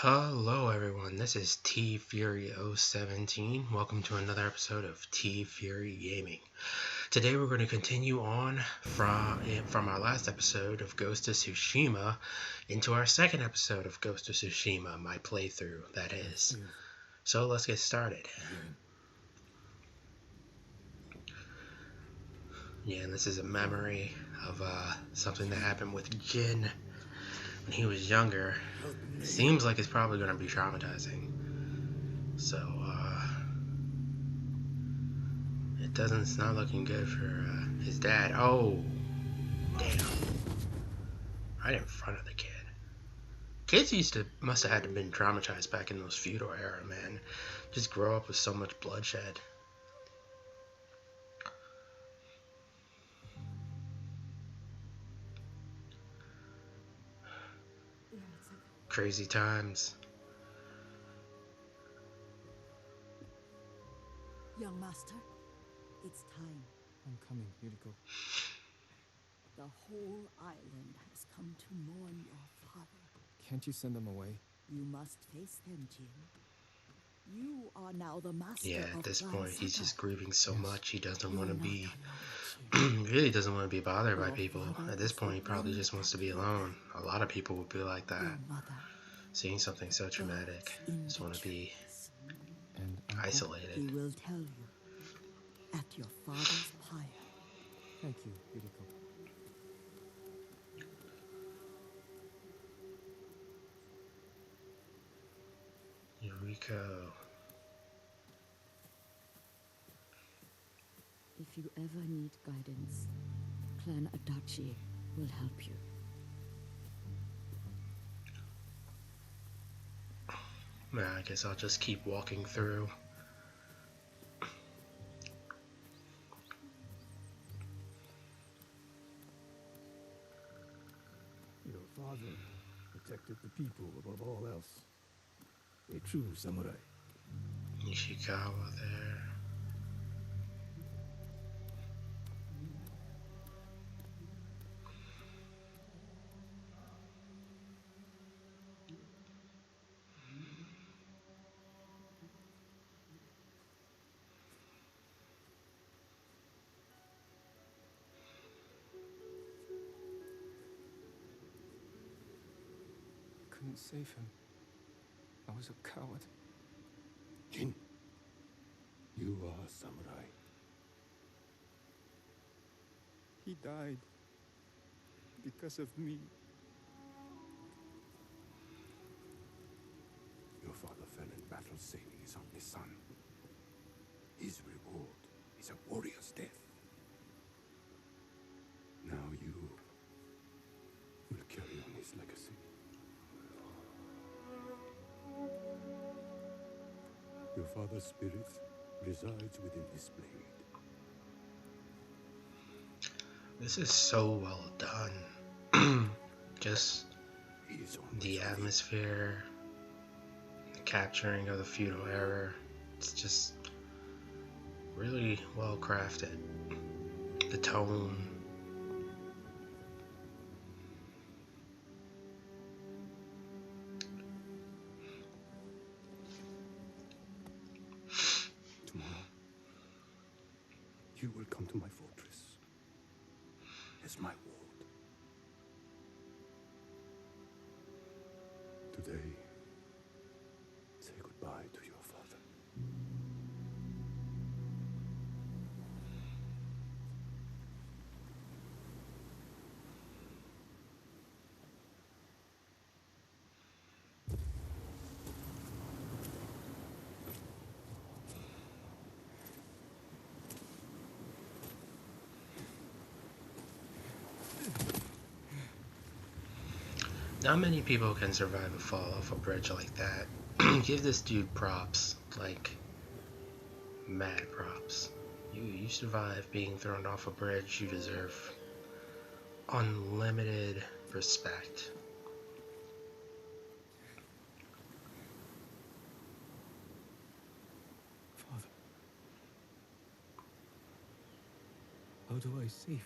Hello everyone, this is TFury 017. Welcome to another episode of TFury Gaming. Today we're going to continue on from our last episode of Ghost of Tsushima into our second episode of Ghost of Tsushima, my playthrough, that is. So let's get started. Yeah, and this is a memory of something that happened with Jin when he was younger. It seems like it's probably going to be traumatizing. So, it's not looking good for his dad. Oh, damn. Right in front of the kid. Kids must have had to been traumatized back in those feudal era, man. Just grow up with so much bloodshed. Crazy times. Young master, it's time. I'm coming, Yuriko. The whole island has come to mourn your father. Can't you send them away? You must face them, Jin. You are now the master Yeah, of at this Clan point, he's just Sakai. grieving so much, he doesn't want to You're be... not alone. He really doesn't want to be bothered by Your people. father At this is point, he the probably wind just wants to at be your alone. back. A lot of people would be like that. Your mother, Seeing something so traumatic, birds in just the want to be trees. And uncle? isolated. He will tell you at your father's pyre. Thank you, Yuriko. Eureka. If you ever need guidance, Clan Adachi will help you. Yeah, I guess I'll just keep walking through. Your father protected the people above all else. A true samurai. Nishikawa there. Couldn't save him. I was a coward. Jin, you are a samurai. He died because of me. Your father fell in battle saving his only son. His reward is a warrior's death. Now you will carry on his legacy. Your father's spirit resides within this blade. This is so well done. Just He is always the with you. atmosphere, the capturing of the feudal era. It's just really well crafted. The tone. Tomorrow, you will come to my fortress as my ward. Today, say goodbye to your father. Not many people can survive a fall off a bridge like that. Give this dude props, like mad props. You survive being thrown off a bridge, you deserve unlimited respect. Father. How do I save him?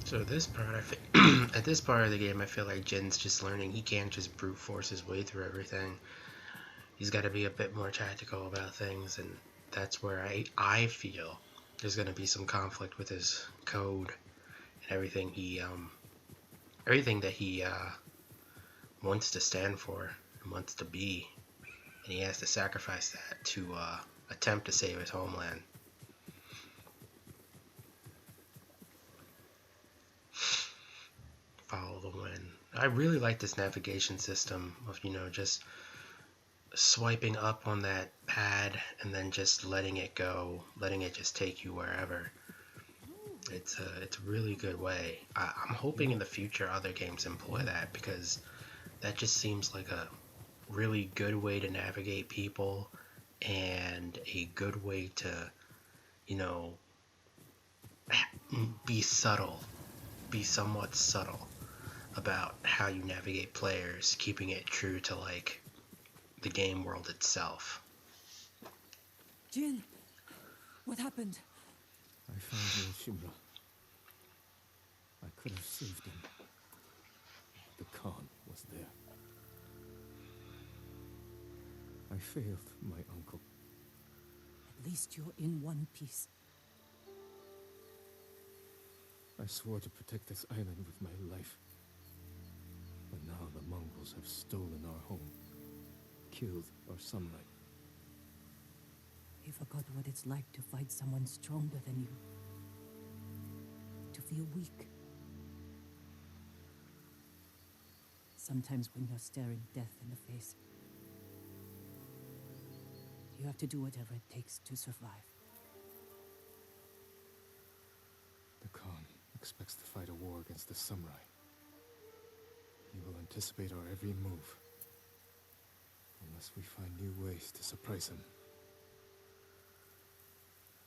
So this part, at this part of the game, I feel like Jin's just learning he can't just brute force his way through everything. He's got to be a bit more tactical about things, and that's where I feel there's going to be some conflict with his code and everything that he wants to stand for and wants to be, and he has to sacrifice that to attempt to save his homeland. Follow the wind. I really like this navigation system of, just swiping up on that pad and then just letting it go, letting it just take you wherever. It's a really good way. I'm hoping in the future other games employ that, because that just seems like a really good way to navigate people and a good way to, be subtle, be somewhat subtle about how you navigate players, keeping it true to like the game world itself. Jin, what happened? I found Lord Shimura. I could have saved him. The Khan was there. I failed my uncle. At least you're in one piece. I swore to protect this island with my life. But now the Mongols have stolen our home, killed our samurai. You forgot what it's like to fight someone stronger than you. To feel weak. Sometimes when you're staring death in the face, you have to do whatever it takes to survive. The Khan expects to fight a war against the samurai. He will anticipate our every move. Unless we find new ways to surprise him.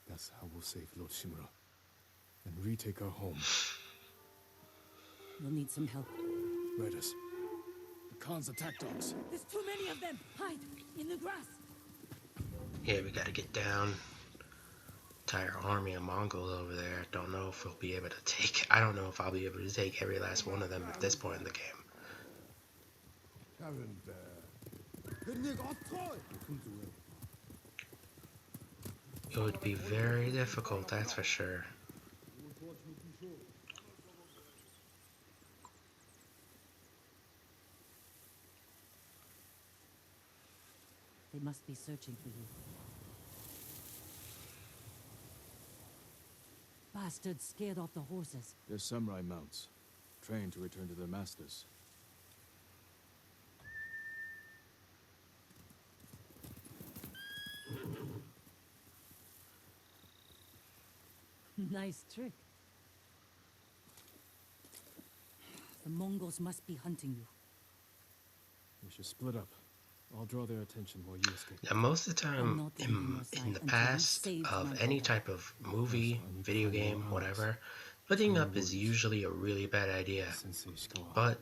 That's how we'll save Lord Shimura. And retake our home. You'll need some help. Riders. The Khan's attack dogs. There's too many of them! Hide! In the grass! Yeah, we gotta get down. Entire army of Mongols over there. Don't know if we'll be able to take. I don't know if I'll be able to take every last one of them at this point in the game. It would be very difficult, that's for sure. They must be searching for you. Bastards scared off the horses. They're samurai mounts, trained to return to their masters. Nice trick. The Mongols must be hunting you. We should split up. I'll draw their attention while you escape. Now, most of the time in the past of any type of movie, video game, whatever, splitting up is usually a really bad idea. But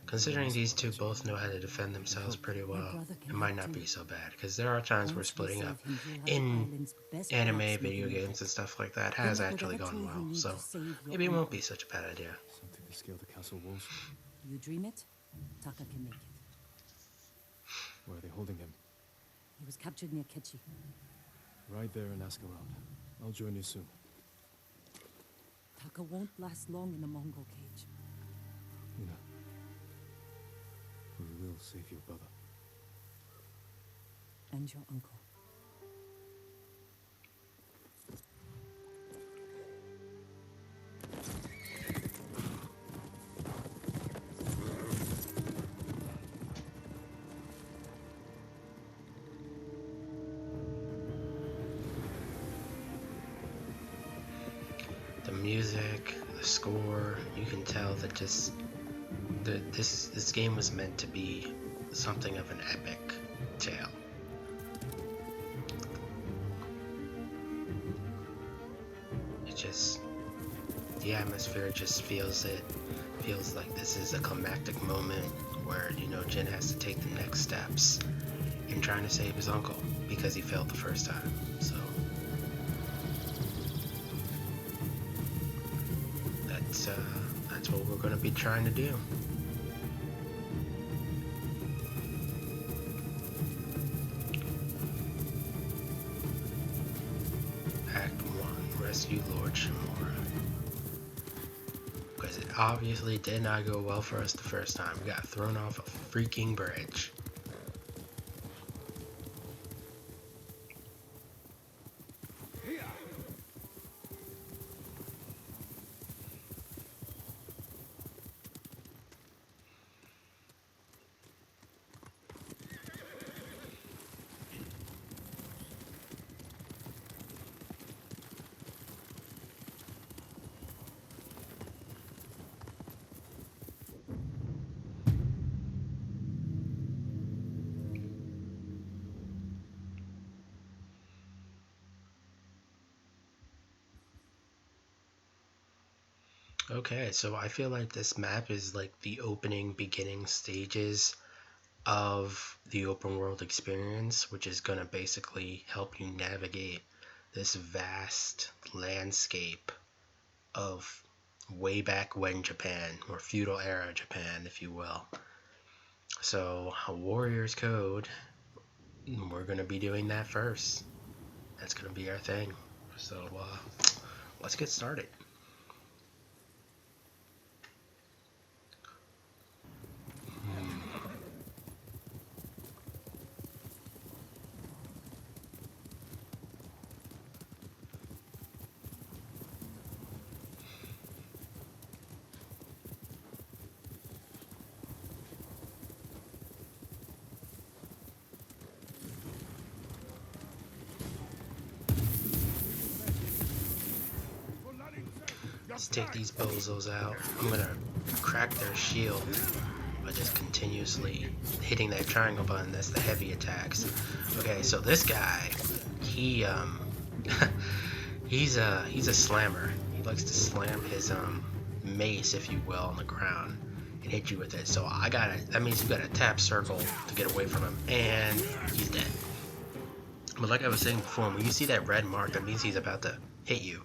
considering these two both know how to defend themselves pretty well, it might not be so bad, because there are times where splitting up in anime, video games, and stuff like that has actually gone well, so maybe it won't be such a bad idea. Something to scale the castle walls. You dream it, Taka can make it. Where are they holding him? He was captured near Kechi. Ride there and ask around. I'll join you soon. Taka won't last long in the Mongol cage. Hina, we will save your brother. And your uncle. The music, the score, you can tell that just this game was meant to be something of an epic tale. It just, the atmosphere just feels like this is a climactic moment where, Jin has to take the next steps in trying to save his uncle because he failed the first time. So that's what we're going to be trying to do. Act 1, rescue Lord Shimura. Because it obviously did not go well for us the first time. We got thrown off a freaking bridge. Okay, so I feel like this map is like the beginning stages of the open world experience, which is going to basically help you navigate this vast landscape of way back when Japan, or feudal era Japan, if you will. So, a Warrior's Code, we're going to be doing that first. That's going to be our thing. So, let's get started. Let's take these bozos out. I'm gonna crack their shield by just continuously hitting that triangle button. That's the heavy attacks. Okay, so this guy, he he's a slammer. He likes to slam his mace, if you will, on the ground and hit you with it. So that means you gotta tap circle to get away from him, and he's dead. But like I was saying before, when you see that red mark, that means he's about to hit you.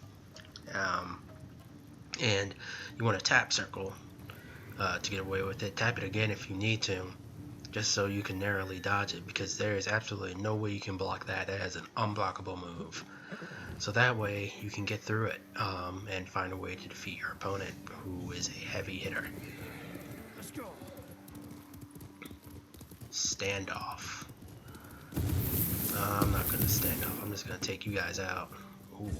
And you want to tap circle to get away with it. Tap it again if you need to, just so you can narrowly dodge it, because there is absolutely no way you can block that as an unblockable move. So that way you can get through it and find a way to defeat your opponent, who is a heavy hitter. Let's go. Standoff. I'm not going to stand off. I'm just going to take you guys out. Ooh.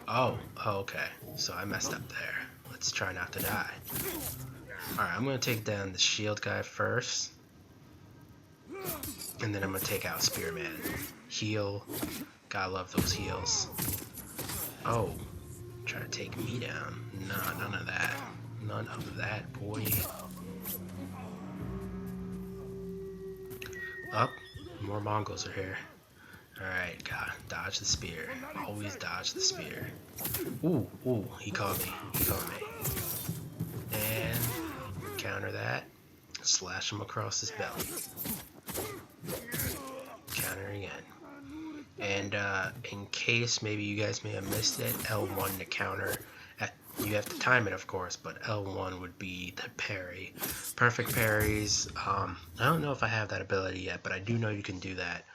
Oh, okay. So I messed up there. Let's try not to die. Alright, I'm going to take down the shield guy first. And then I'm going to take out Spearman. Heal. Gotta love those heals. Oh. Try to take me down. No, none of that. None of that, boy. Up. More Mongols are here. Alright, God, dodge the spear. Always dodge the spear. Ooh, he caught me. And counter that. Slash him across his belly. Counter again. And in case maybe you guys may have missed it, L1 to counter. You have to time it, of course, but L1 would be the parry. Perfect parries. I don't know if I have that ability yet, but I do know you can do that.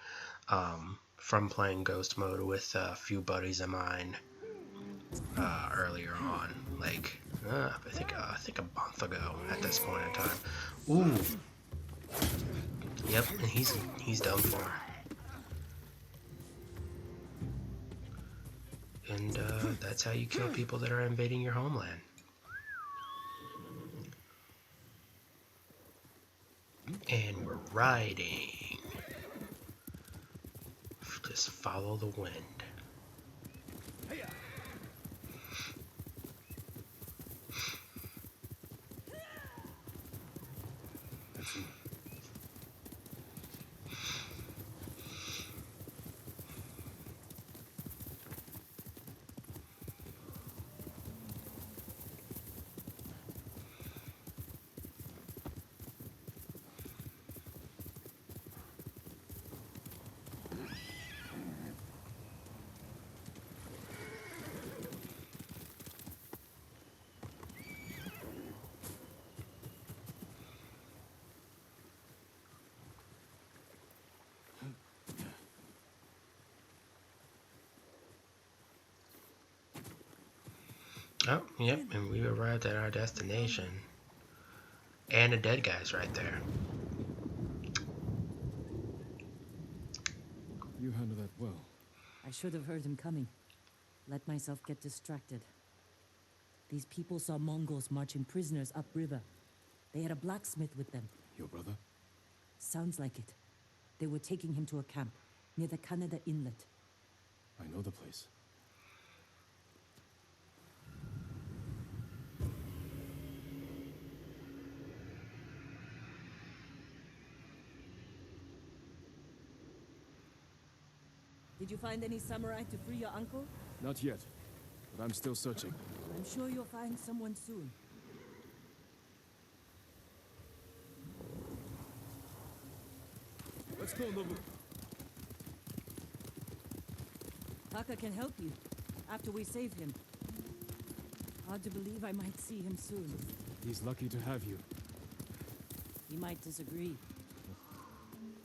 From playing Ghost Mode with a few buddies of mine earlier on, like I think a month ago at this point in time. Ooh, yep, and he's done for. And that's how you kill people that are invading your homeland. And we're riding. Just follow the wind. Oh, yep, and we arrived at our destination. And the dead guy's right there. You handle that well. I should have heard him coming. Let myself get distracted. These people saw Mongols marching prisoners upriver. They had a blacksmith with them. Your brother? Sounds like it. They were taking him to a camp near the Canada Inlet. I know the place. Did you find any samurai to free your uncle? Not yet, but I'm still searching. I'm sure you'll find someone soon. Let's go, Nobu. Taka can help you after we save him. Hard to believe I might see him soon. He's lucky to have you. He might disagree.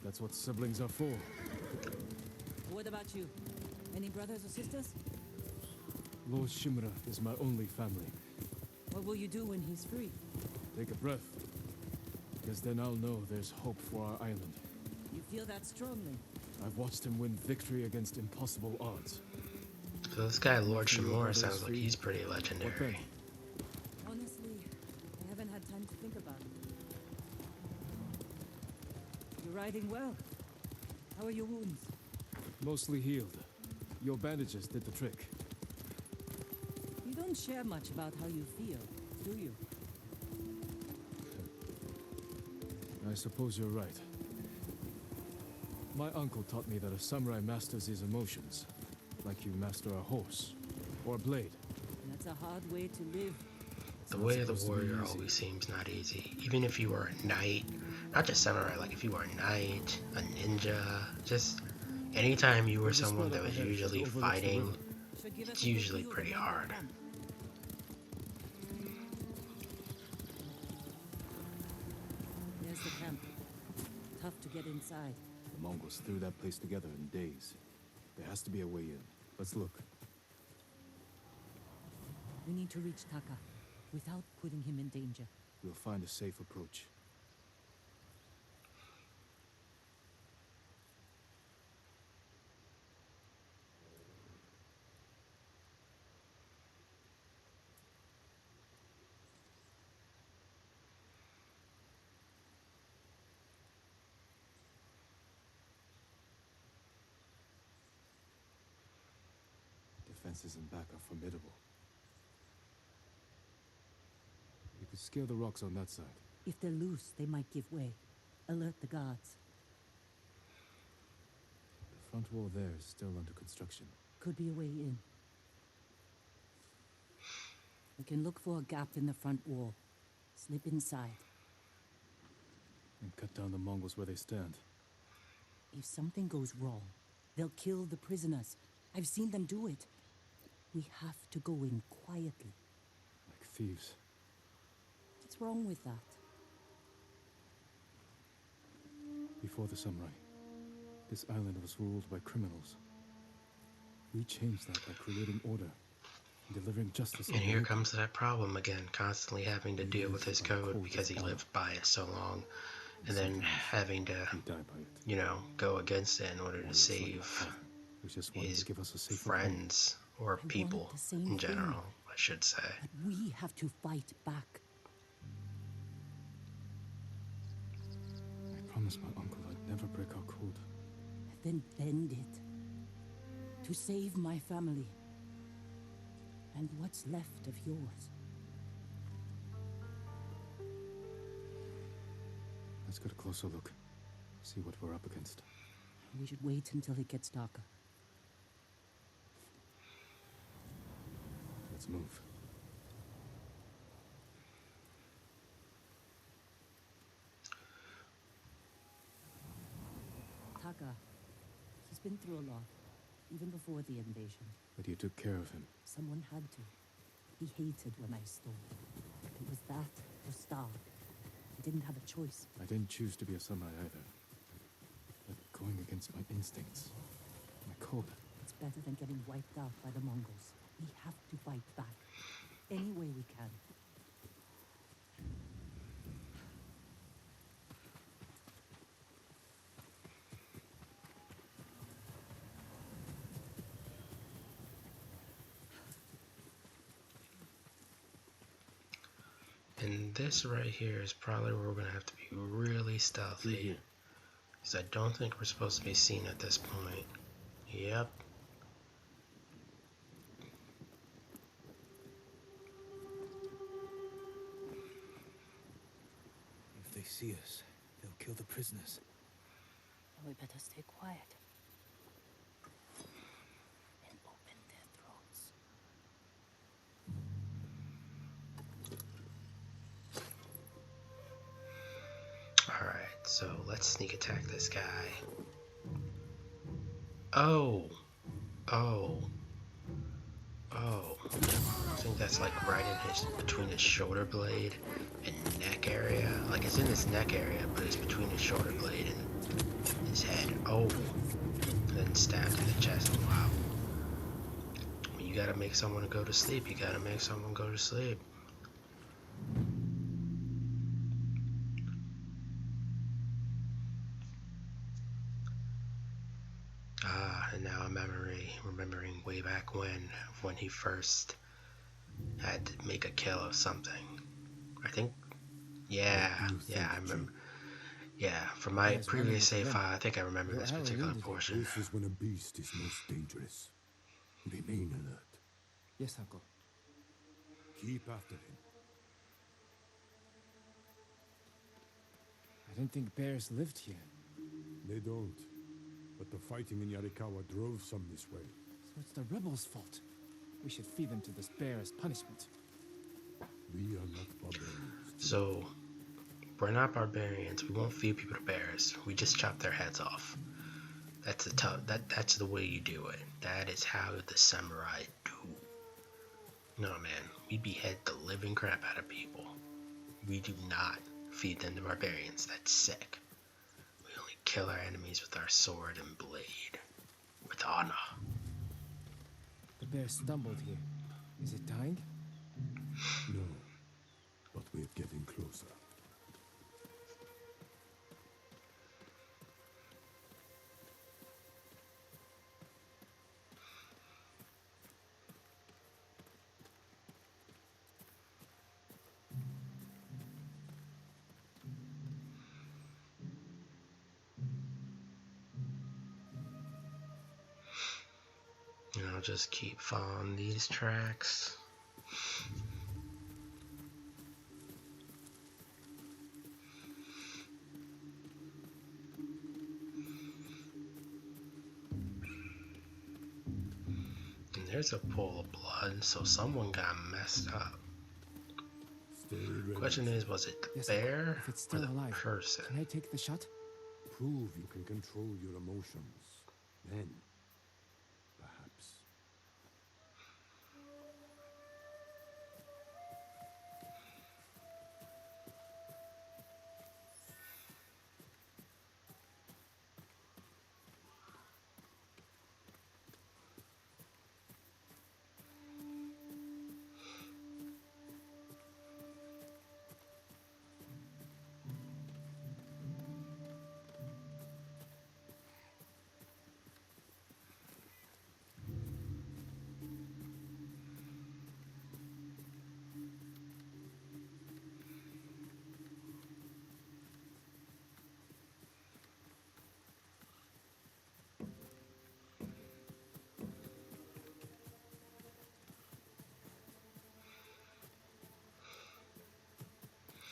That's what siblings are for. What about you? Any brothers or sisters? Lord Shimura is my only family. What will you do when he's free? Take a breath. Because then I'll know there's hope for our island. You feel that strongly? I've watched him win victory against impossible odds. So this guy, Lord Shimura, sounds like he's pretty What then? legendary. Honestly, I haven't had time to think about it. You're riding well. How are your wounds? Mostly healed. Your bandages did the trick. You don't share much about how you feel, do you? I suppose you're right. My uncle taught me that a samurai masters his emotions, like you master a horse or a blade. That's a hard way to live. The way of the warrior always seems not easy. Even if you were a knight, not just samurai, like if you were a knight, a ninja, just anytime you were someone that was usually fighting, it's usually pretty hard. There's the camp. Tough to get inside. The Mongols threw that place together in days. There has to be a way in. Let's look. We need to reach Taka without putting him in danger. We'll find a safe approach. Defenses in back are formidable. You could scale the rocks on that side. If they're loose, they might give way. Alert the guards. The front wall there is still under construction. Could be a way in. We can look for a gap in the front wall. Slip inside. And cut down the Mongols where they stand. If something goes wrong, they'll kill the prisoners. I've seen them do it. We have to go in quietly. Like thieves. What's wrong with that? Before the samurai, this island was ruled by criminals. We changed that by creating order and delivering justice. And here comes that problem again, constantly having to deal with his code because he lived by it so long, and then having to, We die by it. you know, go against it in order to save We just wanted his to give us a safer friends or wanted people the same in thing. general, I should say. But we have to fight back. home. I promised my uncle I'd never break our code. Then bend it. To save my family. And what's left of yours. Let's get a closer look. See what we're up against. We should wait until it gets darker. Let's move. Taka, he's been through a lot, even before the invasion. But you took care of him. Someone had to. He hated when I stole. It was that or starve. He didn't have a choice. I didn't choose to be a samurai either. But going against my instincts, my code. It's better than getting wiped out by the Mongols. We have to fight back. any way we can. And this right here is probably where we're going to have to be really stealthy. Because I don't think we're supposed to be seen at this point. Yep. If they see us, they'll kill the prisoners. We better stay quiet. And open their throats. Alright, so let's sneak attack this guy. Oh! Oh! Oh. I think that's like right in his, between his shoulder blade and neck area. Like it's in his neck area, but it's between his shoulder blade and his head. Oh. And then stabbed in the chest. Wow. When you gotta make someone go to sleep, you gotta make someone go to sleep. And now I'm remembering way back when he first had to make a kill of something. I think, yeah, I remember. Yeah, from my previous save file, I think I remember this particular portion. This is when a beast is most dangerous. Remain alert. Yes, Uncle. Keep after him. I didn't think bears lived here. They don't. But the fighting in Yarikawa drove some this way. So it's the rebels' fault. We should feed them to this bear as punishment. We are not barbarians. So, we're not barbarians. We won't feed people to bears. We just chop their heads off. That's the way you do it. That is how the samurai do. No, man. We behead the living crap out of people. We do not feed them to barbarians. That's sick. We only kill our enemies with our sword and blade. With honor. The bear stumbled here. Is it dying? No. But we're getting closer. And I'll just keep following these tracks. And there's a pool of blood, so someone got messed up. Stay ready. Question is, was it the Yes, bear if it's or still the alive, person? Can I take the shot? Prove you can control your emotions. Then, perhaps.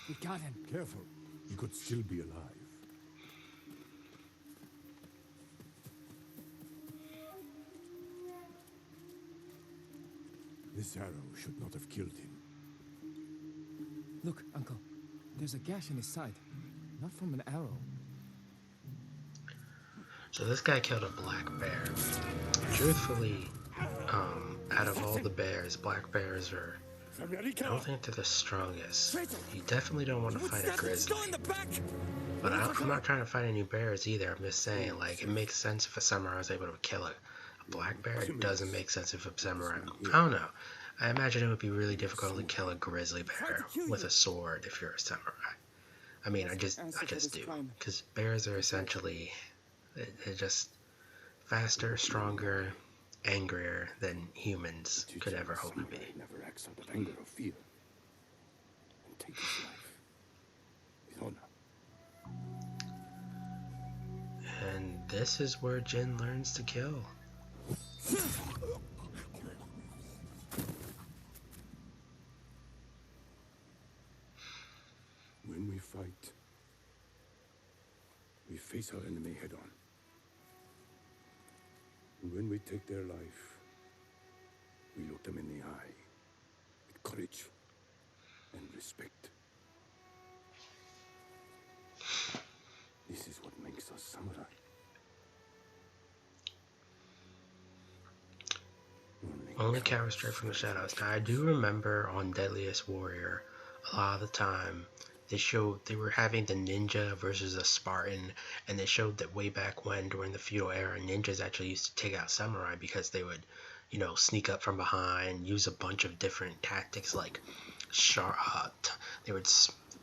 We got him. Careful. He could still be alive. This arrow should not have killed him. Look, Uncle. There's a gash in his side. Not from an arrow. So this guy killed a black bear. Truthfully, out of all the bears, black bears are, I don't think they're the strongest. You definitely don't want to fight a grizzly. But I'm not trying to fight any bears either. I'm just saying, like, it makes sense if a samurai was able to kill a black bear. It doesn't make sense if a samurai, I don't know. I imagine it would be really difficult to kill a grizzly bear with a sword if you're a samurai. I mean, I just do, because bears are essentially, they're just faster, stronger, angrier than humans could Teaching ever the hope to be. samurai never acts out of anger or fear, and take his life with honor. And this is where Jin learns to kill. When we fight, we face our enemy head on. And when we take their life, we look them in the eye with courage and respect. This is what makes us samurai. Only cower straight from the shadows. Now I do remember on Deadliest Warrior, a lot of the time they were having the ninja versus a Spartan, and they showed that way back when, during the feudal era, ninjas actually used to take out samurai because they would, sneak up from behind, use a bunch of different tactics like they would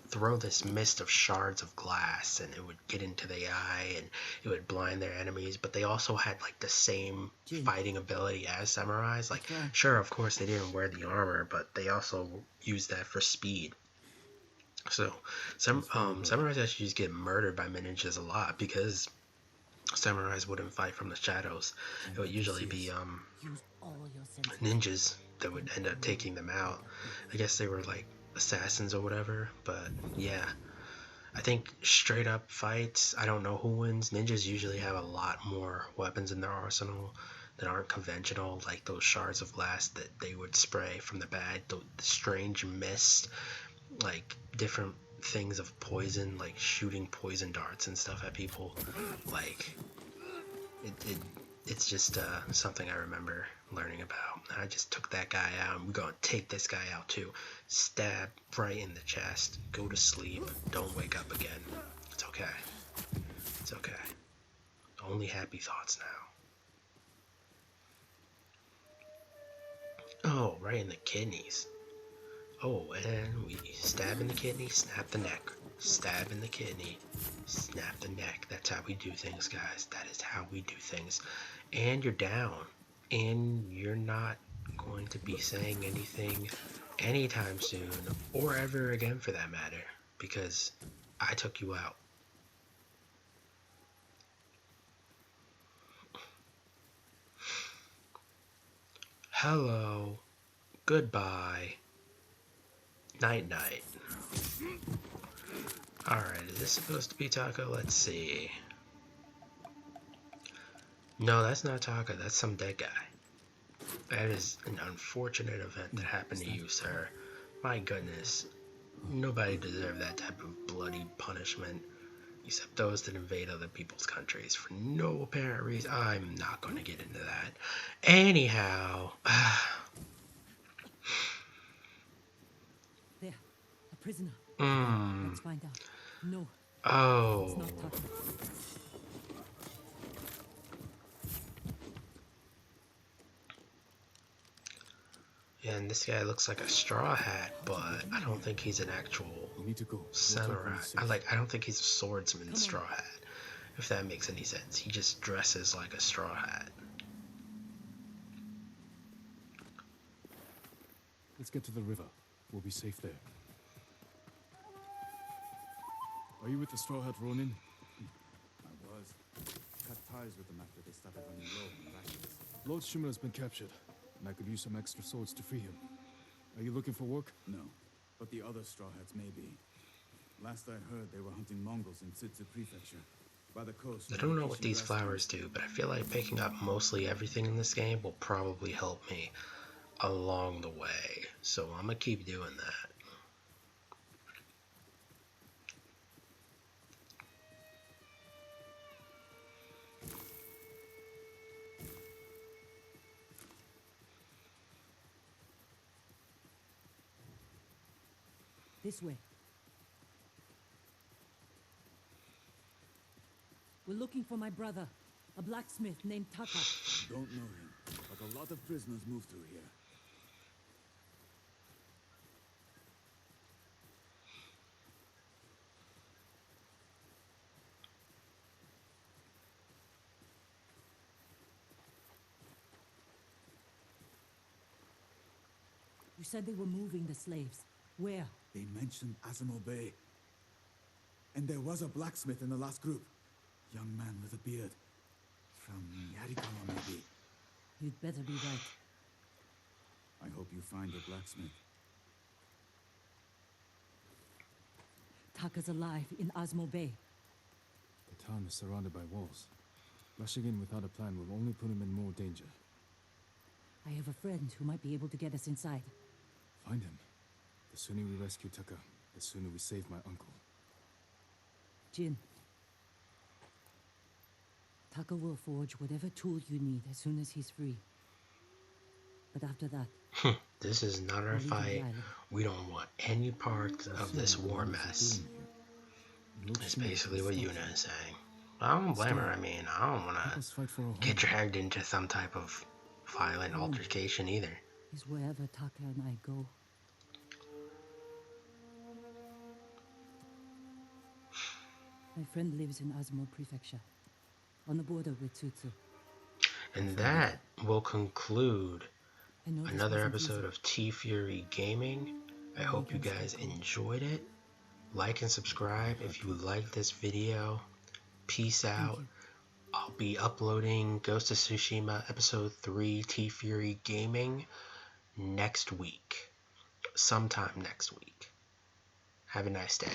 throw this mist of shards of glass, and it would get into the eye and it would blind their enemies. But they also had like the same fighting ability as samurais. Like, sure, of course they didn't wear the armor, but they also used that for speed. So some samurais actually just get murdered by ninjas a lot because samurais wouldn't fight from the shadows. It would usually be ninjas that would end up taking them out. I guess they were like assassins or whatever, but yeah. I think straight up fights, I don't know who wins. Ninjas usually have a lot more weapons in their arsenal that aren't conventional, like those shards of glass that they would spray from the bag, the strange mist, like different things of poison, like shooting poison darts and stuff at people. Like, it's just something I remember learning about. I just took that guy out, and we're gonna take this guy out too. Stab right in the chest. Go to sleep. Don't wake up again. It's okay. It's okay. Only happy thoughts now. Oh, right in the kidneys. Oh, and we stab in the kidney, snap the neck. Stab in the kidney, snap the neck. That's how we do things, guys. That is how we do things. And you're down. And you're not going to be saying anything anytime soon, or ever again for that matter, because I took you out. Hello. Goodbye. Night night. Alright, is this supposed to be Taka? Let's see. No, that's not Taka. That's some dead guy. That is an unfortunate event that happened to you, sir. My goodness. Nobody deserved that type of bloody punishment, except those that invade other people's countries for no apparent reason. I'm not going to get into that. Anyhow. There, a prisoner. Hmm. Let's find out. No, Oh. it's not Taka. And this guy looks like a straw hat, but I don't think he's an actual samurai. I don't think he's a swordsman straw hat, if that makes any sense. He just dresses like a straw hat. Let's get to the river. We'll be safe there. Are you with the Straw Hat Ronin? I was. Cut ties with them after they started running low on rations. Lord Shimura's been captured, and I could use some extra swords to free him. Are you looking for work? No, but the other Straw Hats may be. Last I heard, they were hunting Mongols in Tsutsu Prefecture. By the coast. I don't know what these flowers do, but I feel like picking up mostly everything in this game will probably help me along the way. So I'm gonna keep doing that. This way. We're looking for my brother, a blacksmith named Taka. Don't know him, but a lot of prisoners move through here. You said they were moving the slaves. Where? They mentioned Azamo Bay. And there was a blacksmith in the last group. Young man with a beard. From Yarikawa, maybe. You'd better be right. I hope you find a blacksmith. Taka's alive in Azamo Bay. The town is surrounded by walls. Rushing in without a plan will only put him in more danger. I have a friend who might be able to get us inside. Find him. The sooner we rescue Taka, the sooner we save my uncle. Jin. Taka will forge whatever tool you need as soon as he's free. But after that... This is not our fight. We don't want any parts of this war mess. That's basically what Yuna is saying. I don't blame her. I mean, I don't want to get dragged into some type of violent altercation either. Is wherever Taka and I go. My friend lives in Azamo Prefecture, on the border with Tsutsu. And that will conclude another wasn't episode easy. of TFury Gaming. I hope you guys enjoyed it. Like and subscribe if you like this video. Peace out. I'll be uploading Ghost of Tsushima Episode 3 TFury Gaming next week. Sometime next week. Have a nice day.